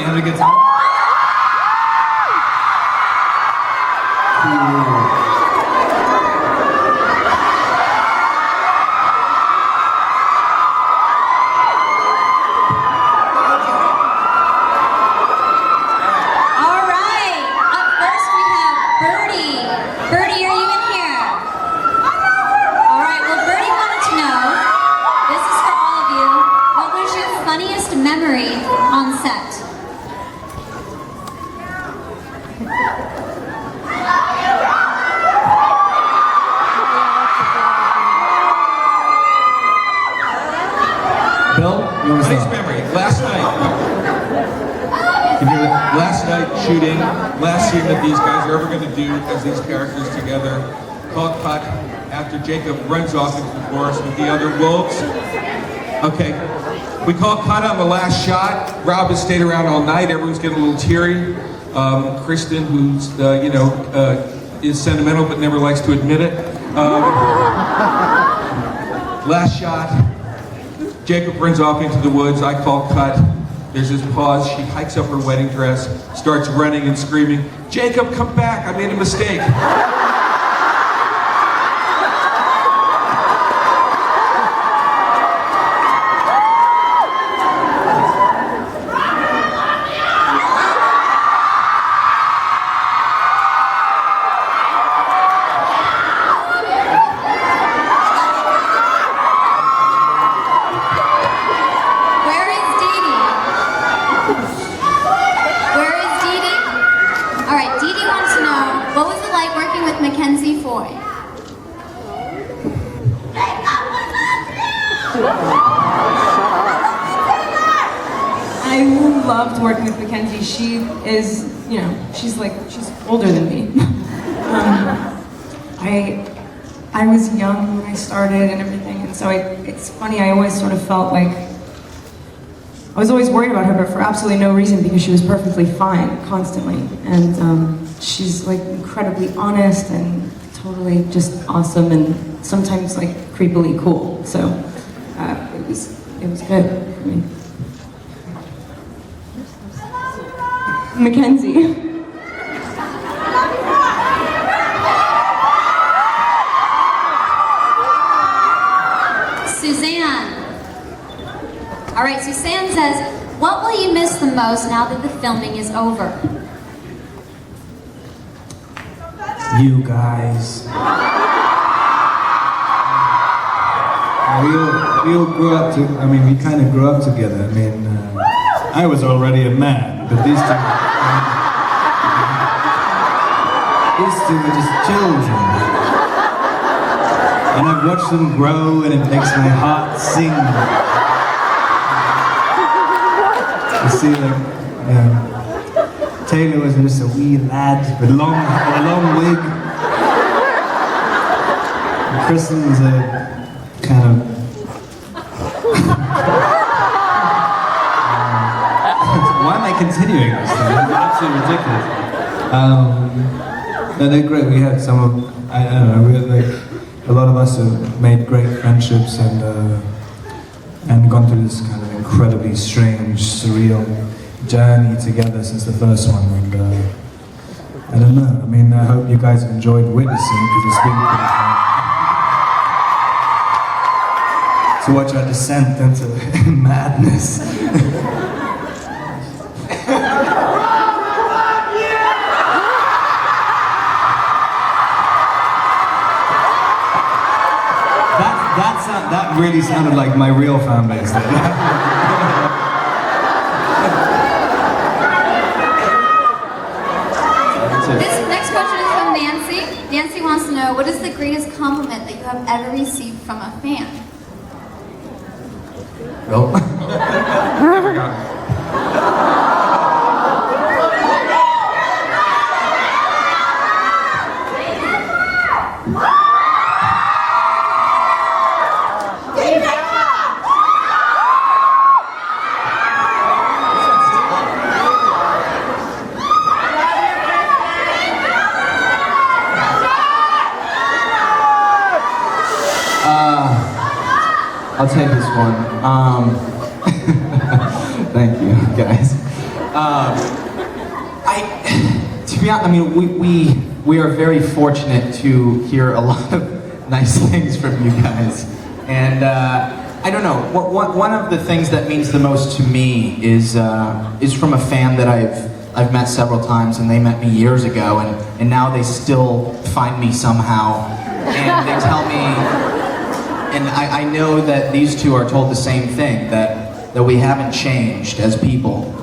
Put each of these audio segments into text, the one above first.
You had a good time? All right. Up first we have Birdie. Birdie, are you in here? All right. Well, Birdie wanted to know. This is for all of you. What was your funniest memory on set? Bill, you want to Nice memory. Last night shooting, last scene that these guys are ever going to do as these characters together. Call cut after Jacob runs off into the forest with the other wolves. Okay, we call cut on the last shot. Rob has stayed around all night. Everyone's getting a little teary. Kristen, who's is sentimental but never likes to admit it. Last shot. Jacob runs off into the woods. I call cut. There's this pause. She hikes up her wedding dress, starts running and screaming, "Jacob, come back! I made a mistake." McKenzie Foy. I loved working with McKenzie. She is, she's older than me. I was young when I started and everything, and so it's funny, I always sort of felt like I was always worried about her, but for absolutely no reason, because she was perfectly fine constantly. And she's like incredibly honest and totally just awesome, and sometimes like creepily cool. So it was good for me. McKenzie. Suzanne. All right, Suzanne says, what will you miss the most now that the filming is over? You guys. We all grew up we kind of grew up together. I was already a man, but these two were just children. And I've watched them grow, and it makes my heart sing. You see, Taylor was just a wee lad with a long wig. And Kristen was a kind of... Why am I continuing this thing? It's absolutely ridiculous. No, they're great. We had some of... I don't know, we had a lot of us have made great friendships and gone through this kind of incredibly strange, surreal journey together since the first one, and I don't know, I hope you guys have enjoyed witnessing, because it's been pretty fun to watch our descent into madness. That really sounded like my real fan base. This next question is from Nancy. Nancy wants to know, what is the greatest compliment that you have ever received from a fan? Well, Never got it. I'll take this one. Thank you, guys. To be honest, I mean, we are very fortunate to hear a lot of nice things from you guys, and I don't know. One of the things that means the most to me is from a fan that I've met several times, and they met me years ago, and now they still find me somehow, and they tell me, and I know that these two are told the same thing, that we haven't changed as people,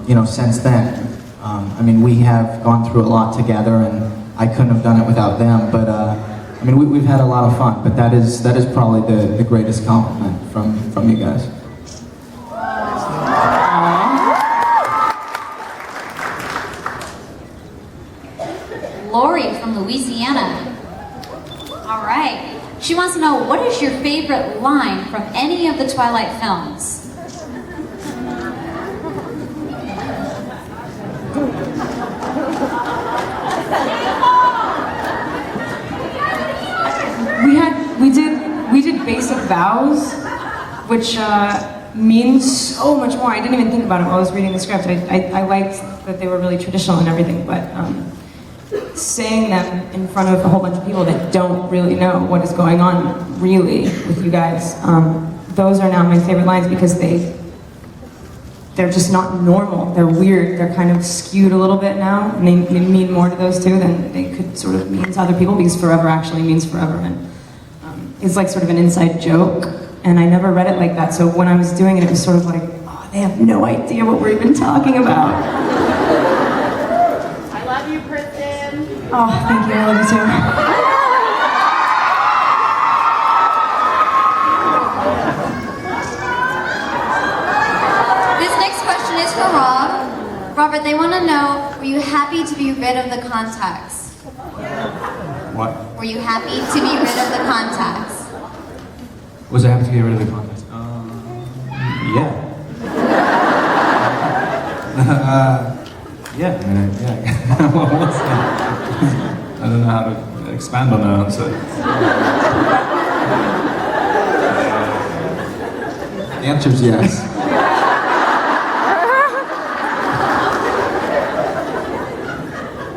you know, since then. I mean, we have gone through a lot together, and I couldn't have done it without them. But I mean, we've had a lot of fun. But that is probably the greatest compliment from you guys. Lori from Louisiana. All right. She wants to know, what is your favorite line from any of the Twilight films? We did basic vows, which means so much more. I didn't even think about it while I was reading the script. I liked that they were really traditional and everything, but saying them in front of a whole bunch of people that don't really know what is going on really with you guys, those are now my favorite lines because they're just not normal. They're weird. They're kind of skewed a little bit now, and they mean more to those two than they could sort of mean to other people, because forever actually means forever, and it's like sort of an inside joke, and I never read it like that, so when I was doing it, it was sort of like, oh, they have no idea what we're even talking about. I love you, Kristen. Oh, thank you. I love you too. This next question is for Rob. Robert, they want to know, were you happy to be rid of the contacts? What? Were you happy to be rid of the contacts? Was I happy to get rid of the contest? Yeah. Yeah. I mean, yeah. I don't know how to expand on that answer. The answer is yes.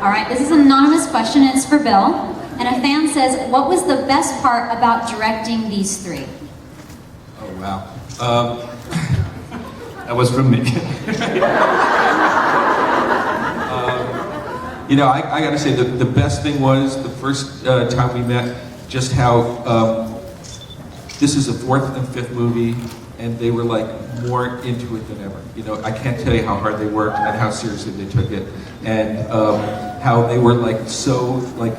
All right, this is an anonymous question, and it's for Bill. And a fan says, what was the best part about directing these three? Oh, wow. That was from me. You know, I got to say, the best thing was the first time we met, just how this is a fourth and fifth movie, and they were like more into it than ever. You know, I can't tell you how hard they worked and how seriously they took it, and how they were like so like.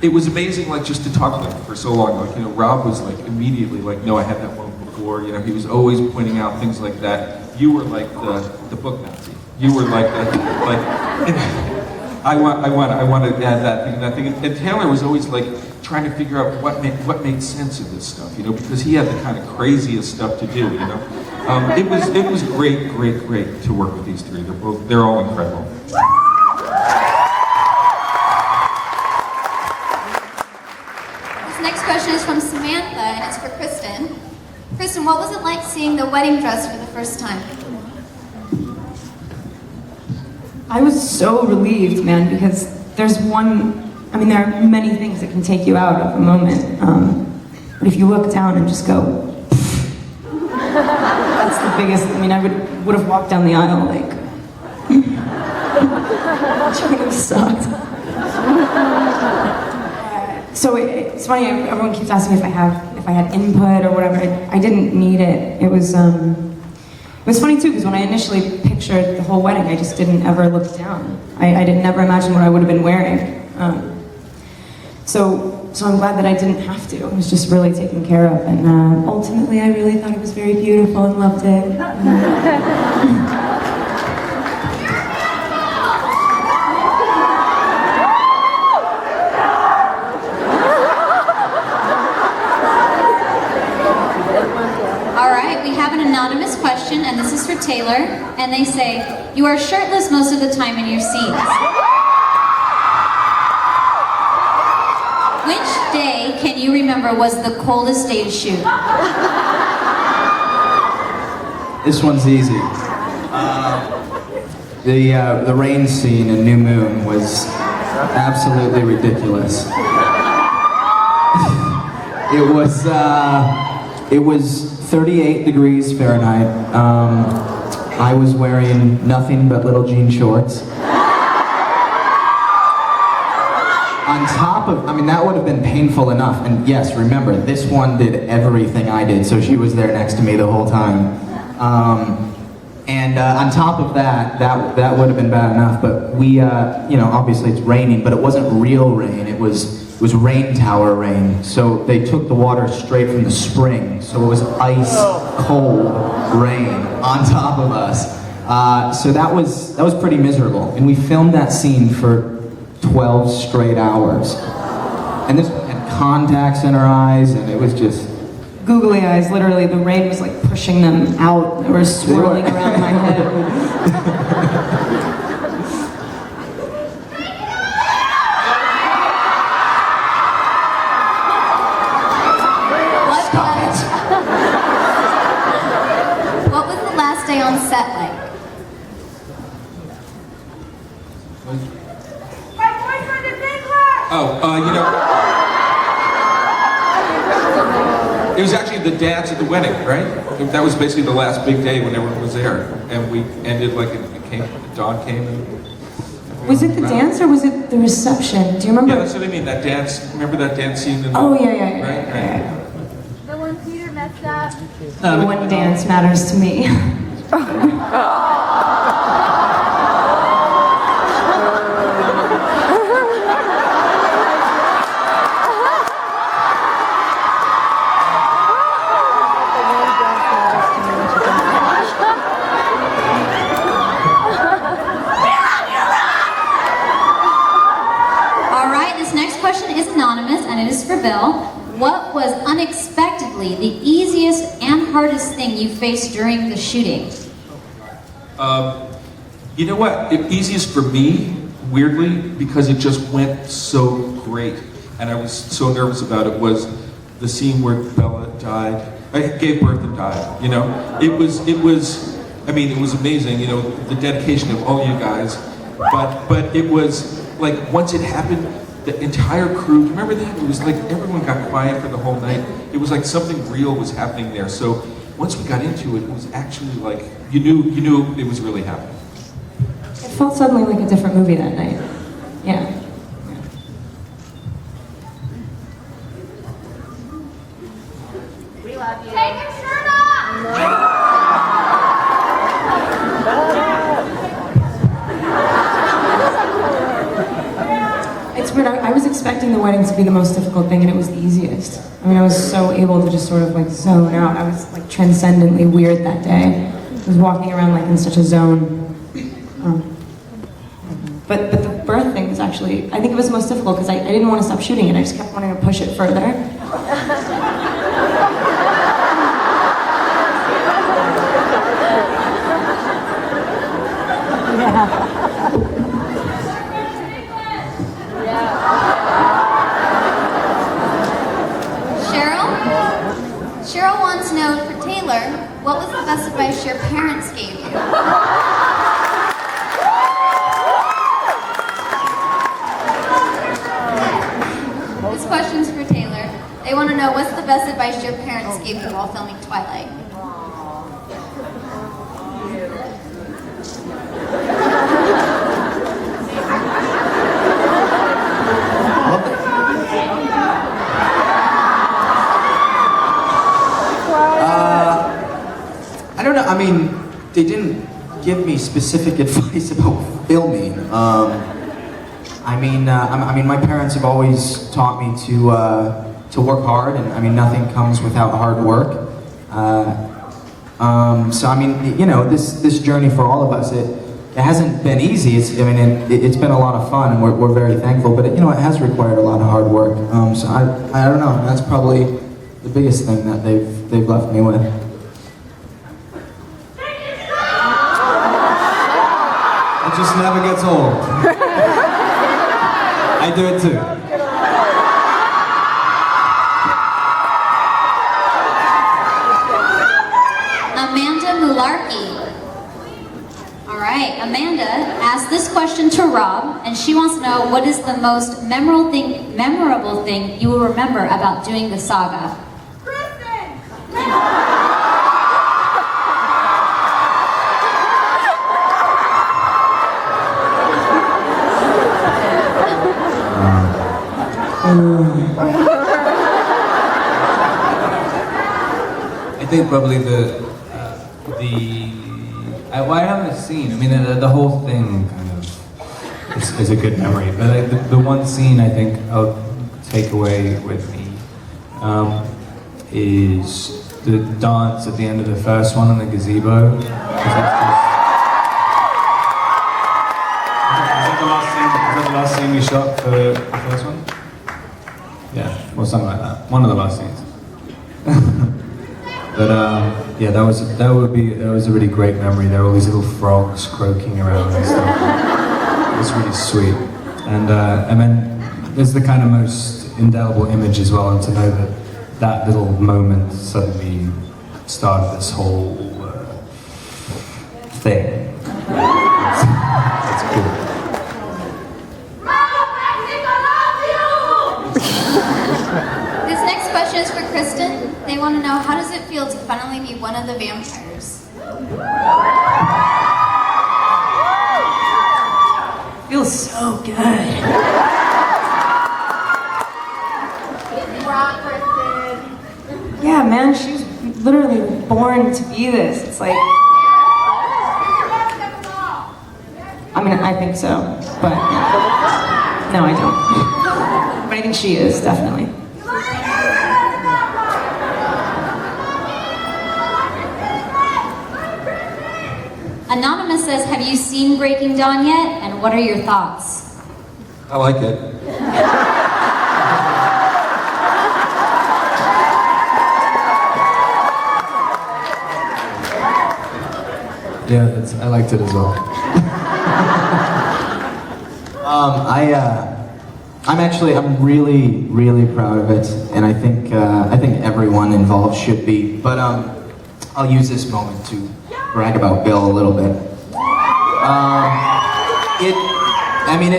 It was amazing, like, just to talk to them for so long. Like, you know, Rob was like immediately like, no, I had that one before. You know, he was always pointing out things like that. You were like the book Nazi. You were like I want to add that thing and that thing. And Taylor was always like trying to figure out what made sense of this stuff. You know, because he had the kind of craziest stuff to do. You know, it was great to work with these three. They're all incredible. Next question is from Samantha, and it's for Kristen. Kristen, what was it like seeing the wedding dress for the first time? I was so relieved, man, because there are many things that can take you out of a moment. But if you look down and just go, that's the biggest, I would have walked down the aisle like, which would have sucked. So it's funny, everyone keeps asking me if I had input or whatever. I didn't need it. It was funny too, because when I initially pictured the whole wedding, I just didn't ever look down. I didn't never imagine what I would have been wearing. So I'm glad that I didn't have to. It was just really taken care of, and ultimately I really thought it was very beautiful and loved it. Anonymous question, and this is for Taylor, and they say, you are shirtless most of the time in your scenes. Which day can you remember was the coldest day to shoot? This one's easy. The rain scene in New Moon was absolutely ridiculous. It was 38 degrees Fahrenheit. I was wearing nothing but little jean shorts. On top of, that would have been painful enough. And yes, remember, this one did everything I did, so she was there next to me the whole time. On top of that would have been bad enough. But we, obviously it's raining, but it wasn't real rain. It was rain tower rain. So they took the water straight from the spring. So it was ice cold rain on top of us. So that was pretty miserable. And we filmed that scene for 12 straight hours. And this one had contacts in her eyes, and it was just... Googly eyes, literally, the rain was like pushing them out. They were swirling around my head. What was the last day on set like? My boyfriend is in class! It was actually the dance at the wedding, right? That was basically the last big day when everyone was there. And we ended like Dawn came and... Was it the dance or was it the reception? Do you remember? Yeah, that's what I mean, that dance, remember that dance scene? Oh, yeah. Right. The one Peter messed up. One dance matters to me. Bill, what was unexpectedly the easiest and hardest thing you faced during the shooting? You know what? Easiest for me, weirdly, because it just went so great, and I was so nervous about it, was the scene where Bella died. I gave birth and died. You know, it was amazing. You know, the dedication of all you guys, but it was like once it happened. The entire crew, remember that? It was like everyone got quiet for the whole night. It was like something real was happening there. So once we got into it, it was actually like, you knew it was really happening. It felt suddenly like a different movie that night. Yeah. We love you. Take your shirt off! It's weird. I was expecting the wedding to be the most difficult thing, and it was the easiest. I mean, I was so able to just sort of like zone out. I was like transcendently weird that day. I was walking around like in such a zone. But the birth thing was actually, I think it was the most difficult because I didn't want to stop shooting it. I just kept wanting to push it further. Cheryl wants to know, for Taylor, what was the best advice your parents gave you? This question's for Taylor. They want to know, what's the best advice your parents gave you while filming Twilight? I don't know. I mean, they didn't give me specific advice about filming. I mean, my parents have always taught me to work hard, and I mean, nothing comes without hard work. So I mean, you know, this journey for all of us, it hasn't been easy. It's been a lot of fun, and we're very thankful. But it has required a lot of hard work. So I don't know. That's probably the biggest thing that they've left me with. It just never gets old. I do it too. Amanda Mularkey. All right. Amanda asked this question to Rob, and she wants to know what is the most memorable thing you will remember about doing the saga? Kristen! I think probably I haven't seen. I mean, the whole thing kind of is a good memory. But the one scene I think I'll take away with me is the dance at the end of the first one in the gazebo. Was that the last scene we shot for the first one? Yeah, or something like that. One of the last scenes. But yeah, that was a really great memory. There were all these little frogs croaking around and stuff. It was really sweet. And then there's the kind of most indelible image as well, and to know that little moment suddenly started this whole thing. It's cool. This next question is for Kristen. They want to know, how does it feel to finally be one of the vampires? Feels so good. Yeah, man, she was literally born to be this. It's like, I mean, I think so, but no, I don't. But I think she is, definitely. Anonymous says, have you seen Breaking Dawn yet? And what are your thoughts? I like it. Yeah, I liked it as well. I'm really proud of it, and I think everyone involved should be. But I'll use this moment to brag about Bill a little bit.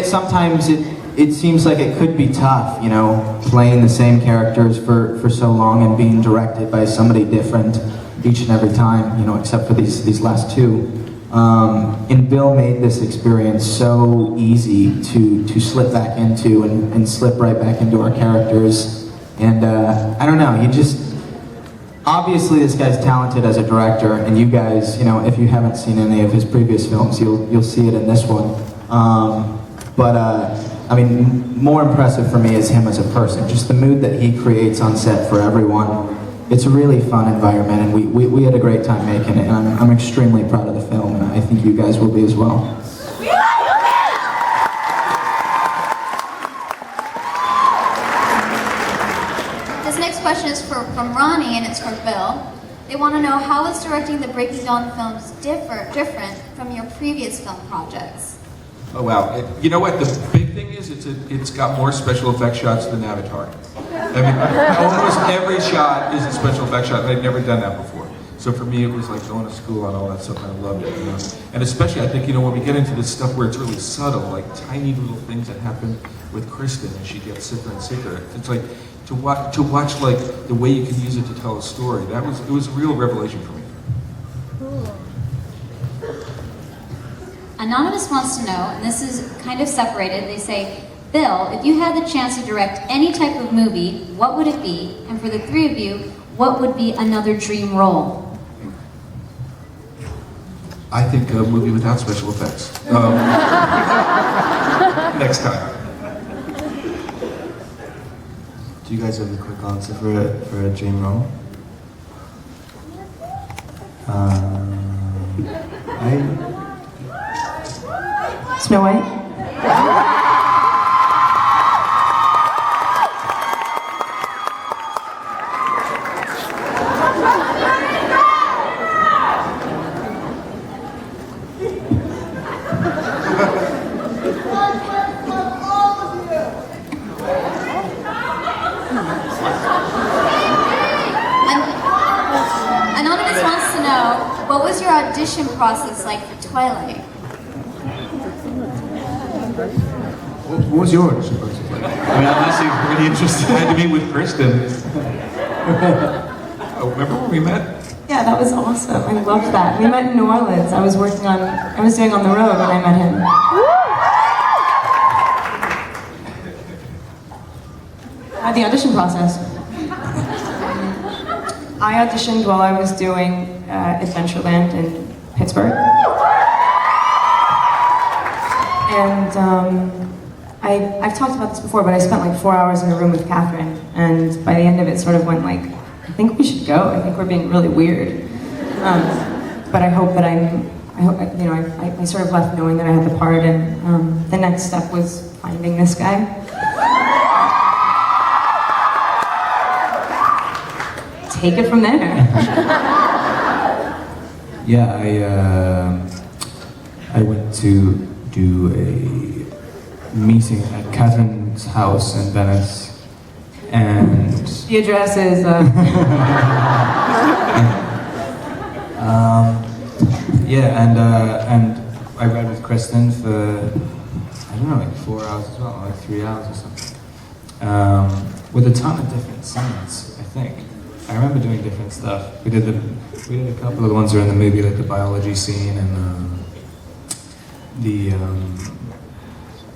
Sometimes it seems like it could be tough, you know, playing the same characters for so long and being directed by somebody different each and every time, you know, except for these last two. And Bill made this experience so easy to slip back into and slip right back into our characters. And I don't know, obviously this guy's talented as a director, and you guys, you know, if you haven't seen any of his previous films, you'll see it in this one. More impressive for me is him as a person, just the mood that he creates on set for everyone. It's a really fun environment, and we had a great time making it, and I'm extremely proud of the film, and I think you guys will be as well. This next question is from Ronnie, and it's for Bill. They want to know, how is directing the Breaking Dawn films different from your previous film projects? Oh wow! You know what? The big thing is, it's got more special effects shots than Avatar. I mean, almost every shot is a special effects shot, and I'd never done that before. So for me, it was like going to school and all that stuff, and I loved it. You know? And especially, I think, you know, when we get into this stuff where it's really subtle, like tiny little things that happen with Kristen, and she gets sicker and sicker. It's like to watch like the way you can use it to tell a story. It was a real revelation for me. Anonymous wants to know, and this is kind of separated, they say, Bill, if you had the chance to direct any type of movie, what would it be? And for the three of you, what would be another dream role? I think a movie without special effects. Next time. Do you guys have a quick answer for a dream role? Snow White? Anonymous wants to know, what was your audition process like for Twilight? What was your audition process like? I mean, I'm actually really interested. I had to meet with Kristen. Oh, remember when we met? Yeah, that was awesome. I loved that. We met in New Orleans. I was doing On the Road when I met him. The audition process. I auditioned while I was doing Adventureland in Pittsburgh. And I've talked about this before, but I spent like 4 hours in a room with Catherine, and by the end of it sort of went like, I think we should go. I think we're being really weird. But I hope that I sort of left knowing that I had the part, and the next step was finding this guy. Take it from there. Yeah, I went to do a meeting at Catherine's house in Venice, and The address is. and I read with Kristen for I don't know, like 4 hours as well, like 3 hours or something, with a ton of different scenes. I think I remember doing different stuff. We did a couple of the ones that are in the movie, like the biology scene and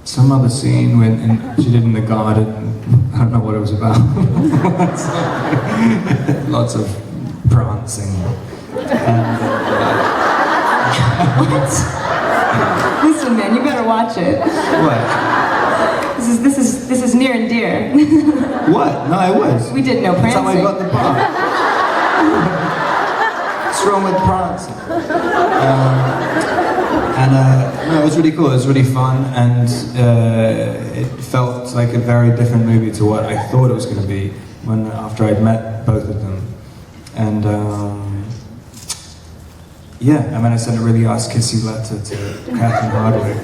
some other scene when she did in the garden. I don't know what it was about. Lots of prancing. And, What? Listen, man, you better watch it. what? This is near and dear. What? No, I was. We did no That's how I prancing. got the part. What's wrong with prancing? No, it was really cool. It was really fun, and it felt like a very different movie to what I thought it was going to be after I'd met both of them. And yeah, I mean, I sent a really ass-kissy letter to Catherine Hardwick,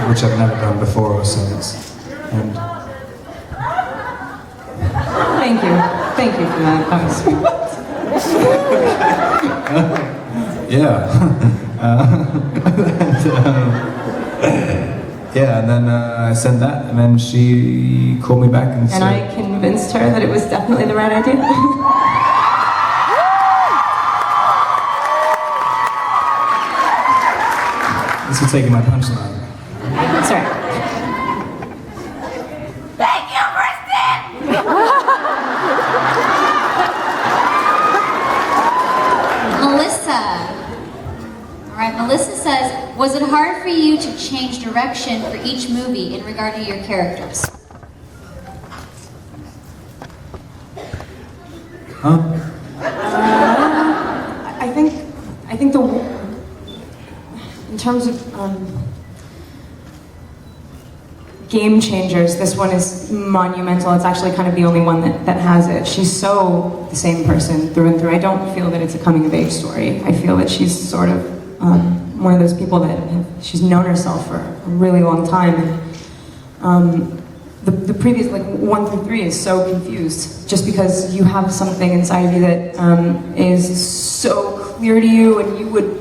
which I've never done before or since. And Thank you for that. That was sweet. yeah. Yeah, and then I sent that, and then she called me back and said... And I convinced her that it was definitely the right idea. Thanks for taking my punchline. Sorry. Thank you, Kristen! Melissa. All right, Melissa says, was it hard for you to change direction for each movie in regard to your characters? Huh? I think in terms of game changers, this one is monumental. It's actually kind of the only one that has it. She's so the same person through and through. I don't feel that it's a coming of age story. I feel that she's sort of one of those people that she's known herself for a really long time. And the previous, like 1 through 3, is so confused just because you have something inside of you that is so clear to you, and you would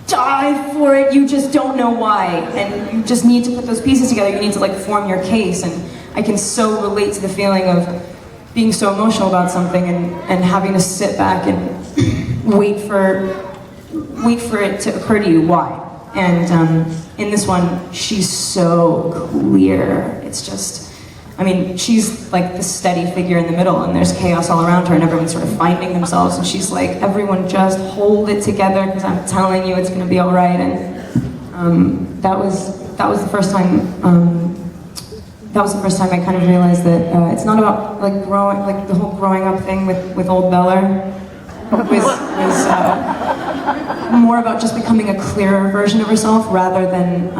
die for it. You just don't know why, and you just need to put those pieces together. You need to like form your case, and I can so relate to the feeling of being so emotional about something and having to sit back and wait for it to occur to you why. And in this one, she's so clear. It's just, I mean, she's like the steady figure in the middle, and there's chaos all around her, and everyone's sort of finding themselves, and she's like, everyone just hold it together, because I'm telling you it's going to be all right. And that was the first time. That was the first time I kind of realized that it's not about like growing, like the whole growing up thing with old Beller was more about just becoming a clearer version of herself, rather than.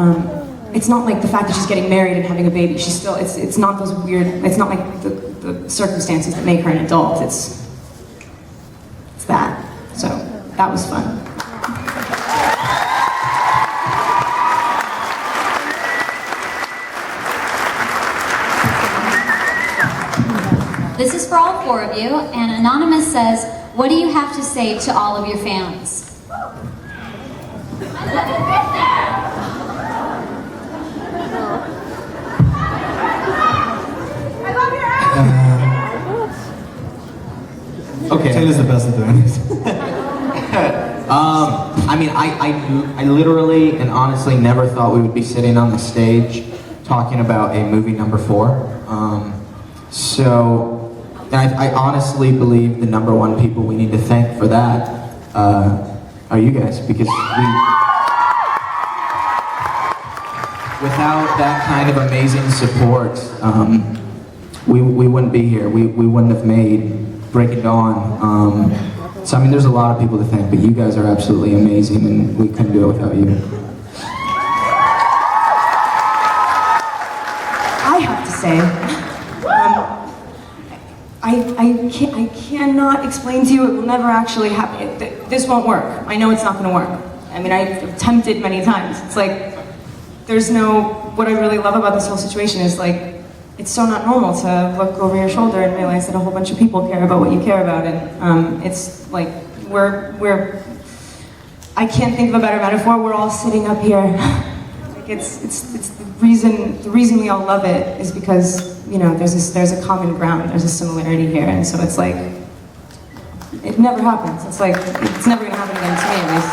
It's not like the fact that she's getting married and having a baby. She's still. It's not those weird. It's not like the circumstances that make her an adult. It's that. So that was fun. This is for all 4 of you, and Anonymous says, what do you have to say to all of your fans? Taylor's the best at doing this. I mean, I literally and honestly never thought we would be sitting on the stage talking about a movie number 4. And I honestly believe the number 1 people we need to thank for that are you guys, because without that kind of amazing support, we wouldn't be here. We wouldn't have made Breaking Dawn. So I mean, there's a lot of people to thank, but you guys are absolutely amazing, and we couldn't do it without you. I have to say, I cannot explain to you. It will never actually happen. This won't work. I know it's not going to work. I mean, I've attempted many times. It's like there's no. What I really love about this whole situation is like it's so not normal to look over your shoulder and realize that a whole bunch of people care about what you care about, and it's like we're. I can't think of a better metaphor. We're all sitting up here. Like it's the reason we all love it is because there's a common ground, there's a similarity here, and so it's like it never happens. It's like it's never gonna happen again to me at least.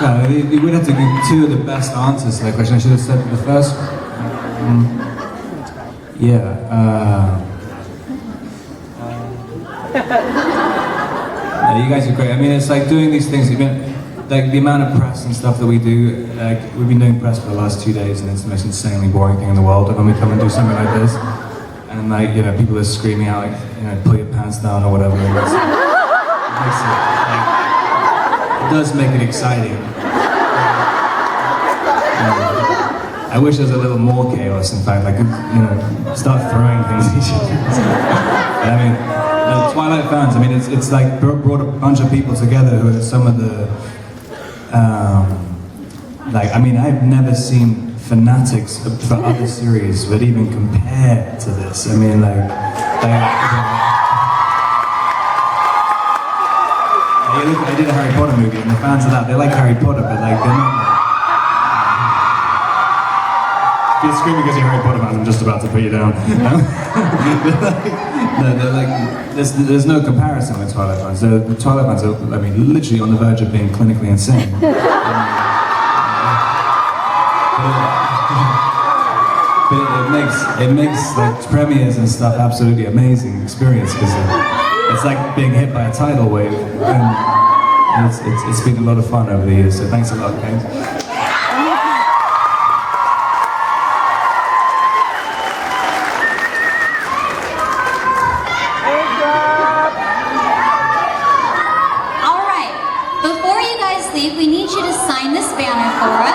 Yeah, we would have to give 2 of the best answers to that question. I should have said the first. You guys are great. I mean, it's like doing these things. Like the amount of press and stuff that we do. Like we've been doing press for the last 2 days, and it's the most insanely boring thing in the world. And when we come and do something like this, and like people are screaming out, like pull your pants down or whatever. And it does make it exciting. I wish there was a little more chaos. In fact, like start throwing things at each other. I mean, Twilight fans. I mean, it's like brought a bunch of people together who are some of the. I mean, I've never seen fanatics for other series that even compare to this. I mean, I did a Harry Potter movie, and the fans of that, they like Harry Potter, but like they're not. If you're screaming because you're Harry Potter fans, I'm just about to put you down. They're like, there's no comparison with Twilight fans. The Twilight fans are, I mean, literally on the verge of being clinically insane. But it makes like premieres and stuff absolutely amazing experience because it's like being hit by a tidal wave, and it's been a lot of fun over the years. So thanks a lot, guys. All right, before you guys leave, we need you to sign this banner for us.